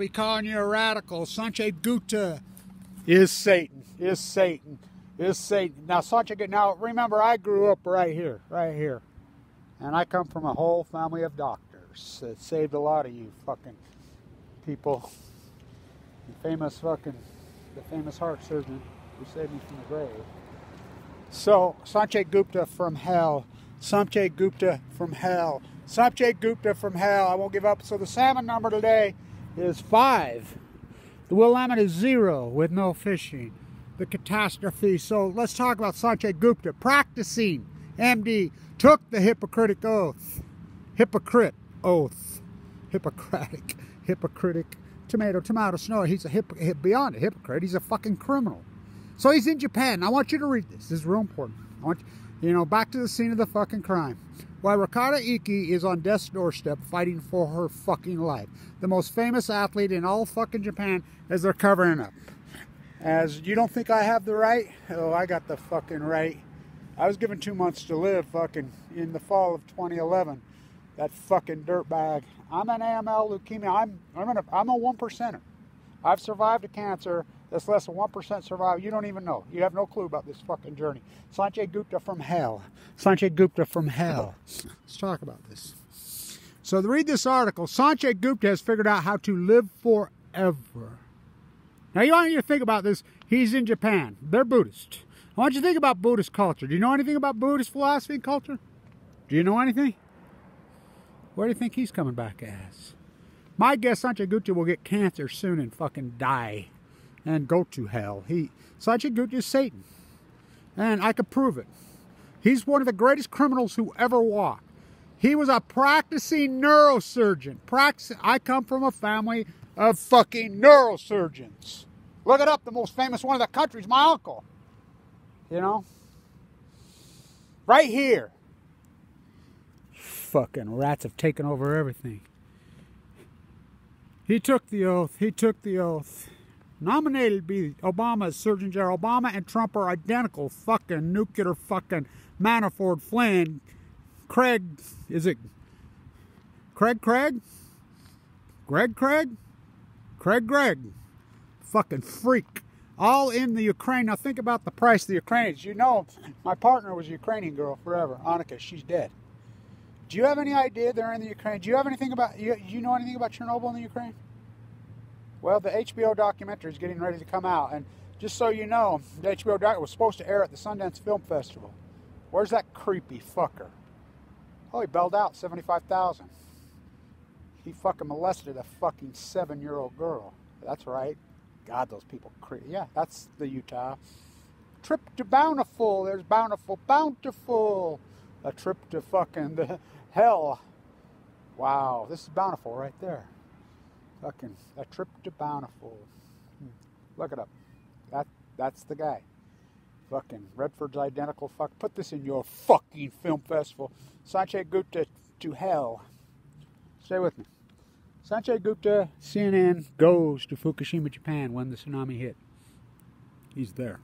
be calling you a radical. Sanjay Gupta is Satan. Is Satan. Is Satan. Now, Sanjay Gupta, now remember, I grew up right here. And I come from a whole family of doctors that saved a lot of you fucking people. The famous heart surgeon who saved me from the grave. So, Sanjay Gupta from hell. Sanjay Gupta from hell. Sanjay Gupta from hell. I won't give up. So the salmon number today is 5. The Willamette is 0 with no fishing. The catastrophe. So let's talk about Sanjay Gupta. Practicing MD. Took the Hippocratic oath. Hypocrite oath. Hippocratic. Hypocritic. Tomato, snow. He's beyond a hypocrite. He's a fucking criminal. So he's in Japan. I want you to read this. This is real important. I want you, back to the scene of the fucking crime. While Rikako Ikee is on death's doorstep fighting for her fucking life. The most famous athlete in all fucking Japan as they're covering up. As you don't think I have the right? Oh, I got the fucking right. I was given 2 months to live fucking in the fall of 2011. That fucking dirtbag. I'm an AML leukemia. I'm a 1%er. I've survived a cancer that's less than 1% survival. You don't even know. You have no clue about this fucking journey. Sanjay Gupta from hell. Sanjay Gupta from hell. Let's talk about this. So to read this article, Sanjay Gupta has figured out how to live forever. Now you want you to think about this. He's in Japan. They're Buddhist. I want you to think about Buddhist culture. Do you know anything about Buddhist philosophy and culture? Do you know anything? Where do you think he's coming back as? My guess, Sanjay Gupta will get cancer soon and fucking die. And go to hell. Sanjay Gupta is Satan. And I could prove it. He's one of the greatest criminals who ever walked. He was a practicing neurosurgeon. I come from a family of fucking neurosurgeons. Look it up. The most famous one of the country is my uncle. Right here. Fucking rats have taken over everything. He took the oath. Nominated to be Obama's Surgeon General. Obama and Trump are identical fucking nuclear fucking Manafort, Flynn, Craig, is it Craig? Greg. Fucking freak. All in the Ukraine. Now think about the price of the Ukrainians. You know, my partner was a Ukrainian girl forever. Annika, she's dead. Do you have any idea they're in the Ukraine? Do you have anything about, you know anything about Chernobyl in the Ukraine? Well, the HBO documentary is getting ready to come out. And just so you know, the HBO documentary was supposed to air at the Sundance Film Festival. Where's that creepy fucker? Oh, he bailed out $75,000. He fucking molested a fucking 7-year-old girl. That's right. God, those people creepy. Yeah, that's the Utah. Trip to Bountiful. There's Bountiful. A trip to fucking the hell. Wow, this is Bountiful right there. Fucking a trip to Bountiful. Look it up. That's the guy. Fucking Redford's identical fuck. Put this in your fucking film festival. Sanjay Gupta to hell. Stay with me. Sanjay Gupta, CNN, goes to Fukushima, Japan when the tsunami hit. He's there.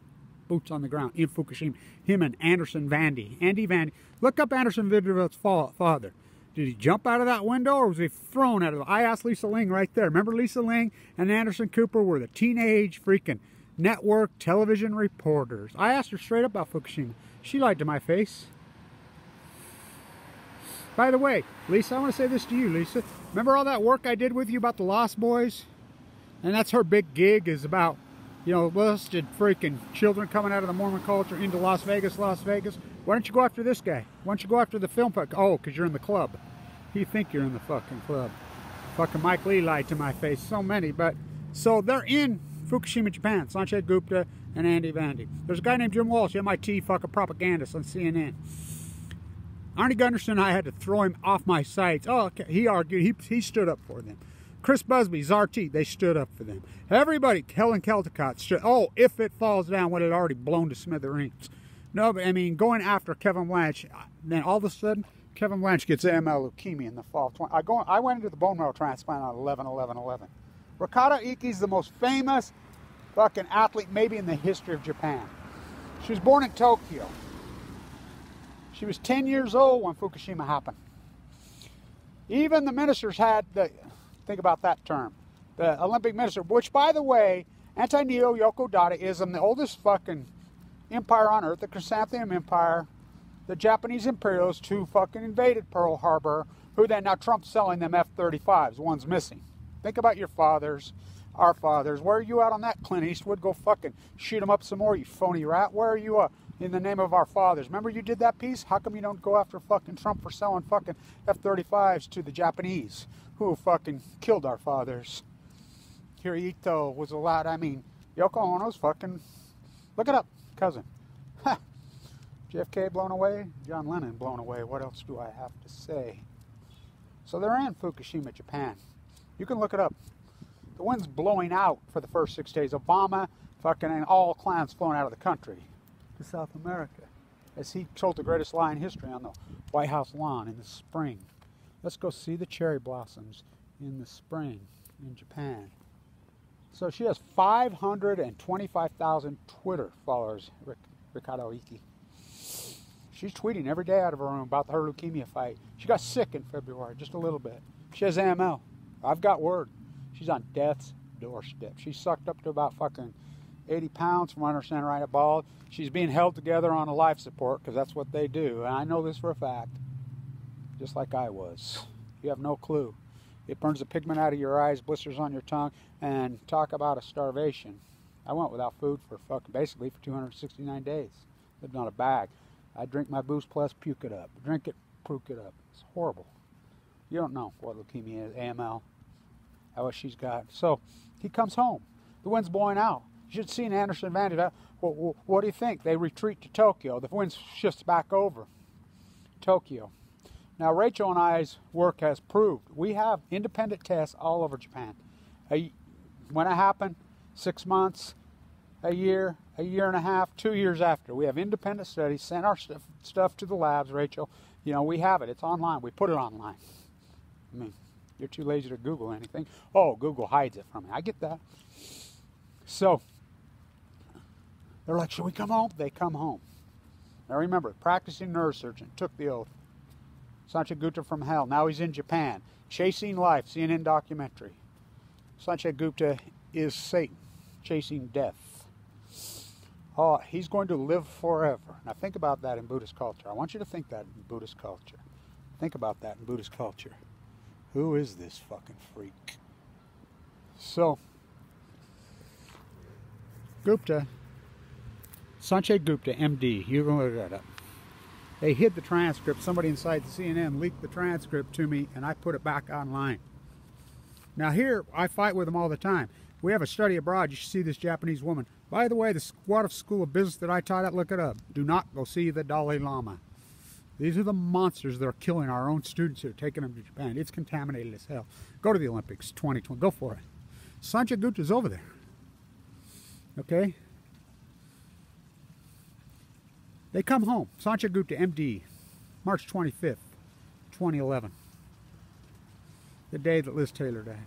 Boots on the ground in Fukushima. Him and Anderson Vandy. Andy Vandy. Look up Anderson Vanderbilt's father. Did he jump out of that window or was he thrown out of it? I asked Lisa Ling right there. Remember Lisa Ling and Anderson Cooper were the teenage freaking network television reporters. I asked her straight up about Fukushima. She lied to my face. By the way, Lisa, I want to say this to you, Lisa. Remember all that work I did with you about the Lost Boys? And that's her big gig, is about, listed freaking children coming out of the Mormon culture into Las Vegas. Why don't you go after this guy? Why don't you go after the film? Oh, because you're in the club. You think you're in the fucking club. Fucking Mike Lee lied to my face. So many, but... So they're in Fukushima, Japan. Sanjay Gupta and Andy Vandy. There's a guy named Jim Walsh, MIT fucking propagandist on CNN. Arnie Gunderson and I had to throw him off my sites. Oh, okay. He argued. He stood up for them. Chris Busby, RT, they stood up for them. Everybody, Helen Caldicott stood. Oh, if it falls down, when it already blown to smithereens. No, but I mean, going after Kevin Blanch, then all of a sudden, Kevin Blanch gets AML leukemia in the fall of 20. I went into the bone marrow transplant on 11/11/11. Rikako Ikee is the most famous fucking athlete maybe in the history of Japan. She was born in Tokyo. She was 10 years old when Fukushima happened. Even the ministers had the, think about that term, the Olympic minister, which, by the way, anti-neo Yoko Dadaism, the oldest fucking empire on earth, the Chrysanthemum Empire, the Japanese imperialists who fucking invaded Pearl Harbor, who then now Trump's selling them F-35s, one's missing. Think about your fathers, our fathers. Where are you at on that, Clint Eastwood? Go fucking shoot them up some more, you phony rat. Where are you in the name of our fathers? Remember you did that piece? How come you don't go after fucking Trump for selling fucking F-35s to the Japanese who fucking killed our fathers? Hirohito was allowed, I mean, Yoko Ono's fucking, look it up, cousin. Ha! JFK blown away, John Lennon blown away. What else do I have to say? So they're in Fukushima, Japan. You can look it up. The wind's blowing out for the first 6 days. Obama fucking and all clans flown out of the country to South America, as he told the greatest lie in history on the White House lawn in the spring. Let's go see the cherry blossoms in the spring in Japan. So she has 525,000 Twitter followers, Rikako Ikee. She's tweeting every day out of her room about her leukemia fight. She got sick in February, just a little bit. She has AML. I've got word. She's on death's doorstep. She's sucked up to about fucking 80 pounds, from what I understand, right at bald. She's being held together on a life support, because that's what they do. And I know this for a fact, just like I was. You have no clue. It burns the pigment out of your eyes, blisters on your tongue, and talk about a starvation. I went without food for basically for 269 days. Lived on a bag. I drink my Boost Plus, puke it up. Drink it, puke it up. It's horrible. You don't know what leukemia is, AML, what she's got. So he comes home. The wind's blowing out. You should see an Anderson advantage. What do you think? They retreat to Tokyo. The wind shifts back over Tokyo. Now, Rachel and I's work has proved we have independent tests all over Japan. When it happened, 6 months, a year and a half, 2 years after. We have independent studies, sent our stuff to the labs, Rachel. You know, we have it. It's online. We put it online. I mean, you're too lazy to Google anything. Oh, Google hides it from me. I get that. So, they're like, should we come home? They come home. Now remember, practicing neurosurgeon, took the oath. Sanjay Gupta from hell. Now he's in Japan. Chasing life, CNN documentary. Sanjay Gupta is Satan, chasing death. Oh, he's going to live forever. Now think about that in Buddhist culture. I want you to think that in Buddhist culture. Think about that in Buddhist culture. Who is this fucking freak? So, Gupta, Sanjay Gupta, MD, you can look that up. They hid the transcript. Somebody inside the CNN leaked the transcript to me, and I put it back online. Now here, I fight with them all the time. We have a study abroad. You should see this Japanese woman. By the way, the Squad School of Business that I taught at, look it up. Do not go see the Dalai Lama. These are the monsters that are killing our own students here, taking them to Japan. It's contaminated as hell. Go to the Olympics 2020. Go for it. Sanjay Gupta's over there. Okay? They come home. Sanjay Gupta, MD, March 25th, 2011. The day that Liz Taylor died.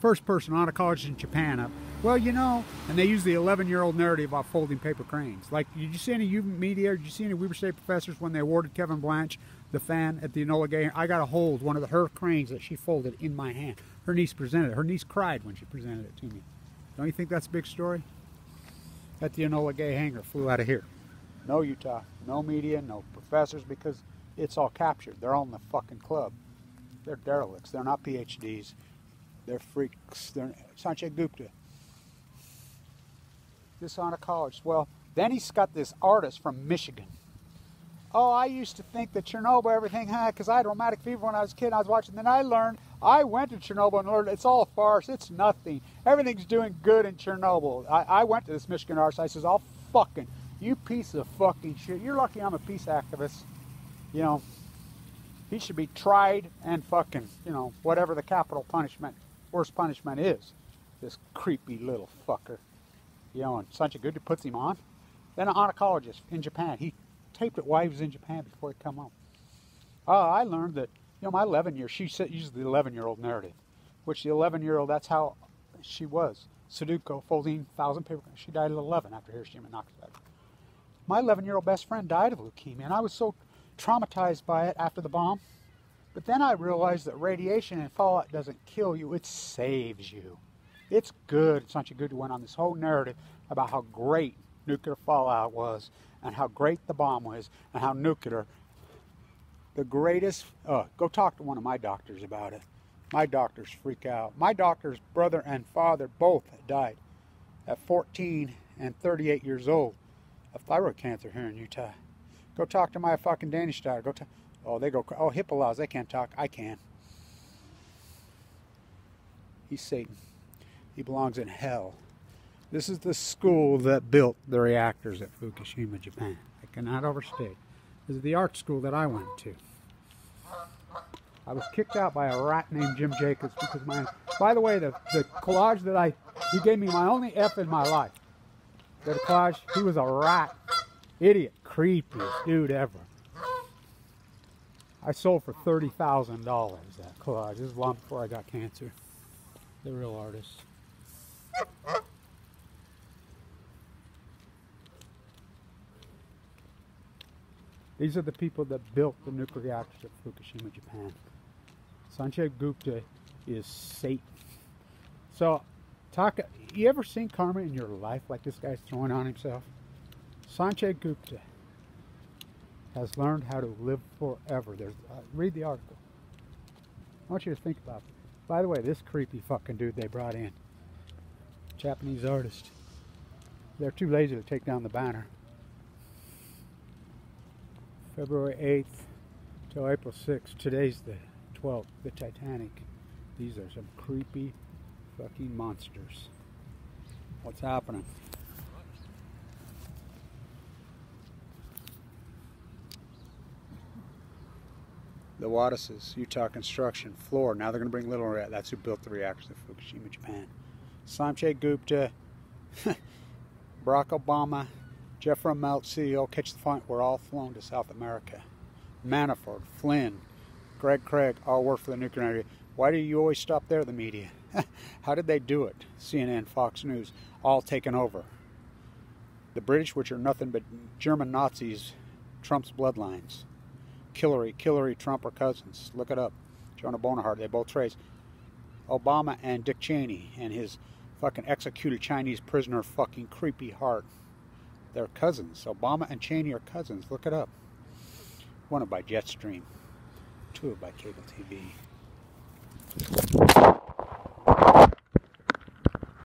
First person on a college in Japan up. Well, you know, and they use the 11-year-old narrative about folding paper cranes. Like, did you see any media, or did you see any Weber State professors when they awarded Kevin Blanche the fan at the Enola Gay? I got to hold one of her cranes that she folded in my hand. Her niece presented it. Her niece cried when she presented it to me. Don't you think that's a big story? At the Enola Gay hangar, flew out of here. No Utah, no media, no professors, because it's all captured. They're all in the fucking club. They're derelicts. They're not PhDs. They're freaks. They're Sanjay Gupta. This on a college. Well, then he's got this artist from Michigan. Oh, I used to think that Chernobyl, everything had, because I had rheumatic fever when I was a kid. I was watching. Then I learned, I went to Chernobyl and learned it's all a farce. It's nothing. Everything's doing good in Chernobyl. I went to this Michigan artist. I says, I'll fucking, you piece of fucking shit. You're lucky I'm a peace activist. You know, he should be tried and fucking, you know, whatever the capital punishment, worst punishment is. This creepy little fucker. You know, and Sanjay Gupta puts him on. Then an oncologist in Japan. He taped it while he was in Japan before he come home. I learned that, you know, my 11-year, she uses the 11-year-old narrative, which the 11-year-old, that's how she was. Sudoku, folding 1,000 paper. She died at 11 after Hiroshima and Nagasaki. My 11-year-old best friend died of leukemia, and I was so traumatized by it after the bomb. But then I realized that radiation and fallout doesn't kill you, it saves you. It's good. Sanjay Gupta went on this whole narrative about how great nuclear fallout was and how great the bomb was and how nuclear, the greatest, go talk to one of my doctors about it. My doctors freak out. My doctor's brother and father both died at 14 and 38 years old of thyroid cancer here in Utah. Go talk to my fucking Danish doctor. Go talk. Oh, they go, oh, HIPAA laws, they can't talk. I can. He's Satan. He belongs in hell. This is the school that built the reactors at Fukushima, Japan. I cannot overstate. This is the art school that I went to. I was kicked out by a rat named Jim Jacobs because by the way, the collage that he gave me my only F in my life. The collage, he was a rat. Idiot. Creepiest dude ever. I sold for $30,000 that collage. This is long before I got cancer. The real artist. These are the people that built the nuclear reactors at Fukushima, Japan. Sanjay Gupta is Satan. So, you ever seen karma in your life like this guy's throwing on himself? Sanjay Gupta has learned how to live forever. Read the article. I want you to think about it. By the way, this creepy fucking dude they brought in, Japanese artist, they're too lazy to take down the banner. February 8th till April 6th. Today's the 12th, the Titanic. These are some creepy fucking monsters. What's happening? The Wattises, Utah Construction, Floor. Now they're going to bring Little Rat. That's who built the reactors at Fukushima, Japan. Sanjay Gupta, Barack Obama, Jeffrey Melt, CEO, Catch the Font, were all flown to South America. Manafort, Flynn, Greg Craig, all work for the nuclear energy. Why do you always stop there, the media? How did they do it? CNN, Fox News, all taken over. The British, which are nothing but German Nazis, Trump's bloodlines. Hillary, Trump are cousins. Look it up. Jonah Bonaparte, they both trace. Obama and Dick Cheney and his fucking executed Chinese prisoner fucking creepy heart. They're cousins. Obama and Cheney are cousins. Look it up. One by Jetstream. Two by cable TV.